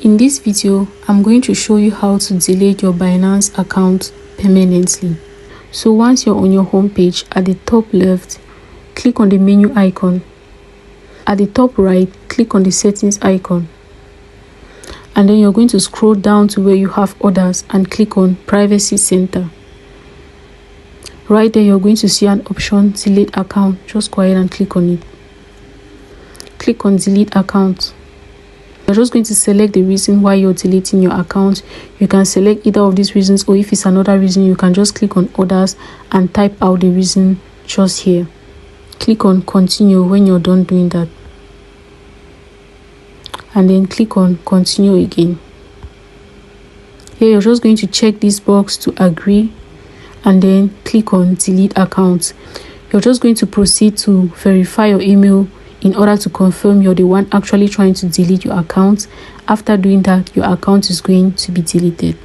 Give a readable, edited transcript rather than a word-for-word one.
In this video, I'm going to show you how to delete your Binance account permanently. So once you're on your home page, at the top left, click on the menu icon. At the top right, click on the settings icon. And then you're going to scroll down to where you have others and click on privacy center. Right there, you're going to see an option delete account. Just go ahead and click on it. Click on delete account. You're just going to select the reason why you're deleting your account. You can select either of these reasons, or if it's another reason, you can just click on others and type out the reason just here. Click on continue when you're done doing that. And then click on continue again. Here you're just going to check this box to agree and then click on delete account. You're just going to proceed to verify your email in order to confirm you're the one actually trying to delete your account. After doing that, your account is going to be deleted.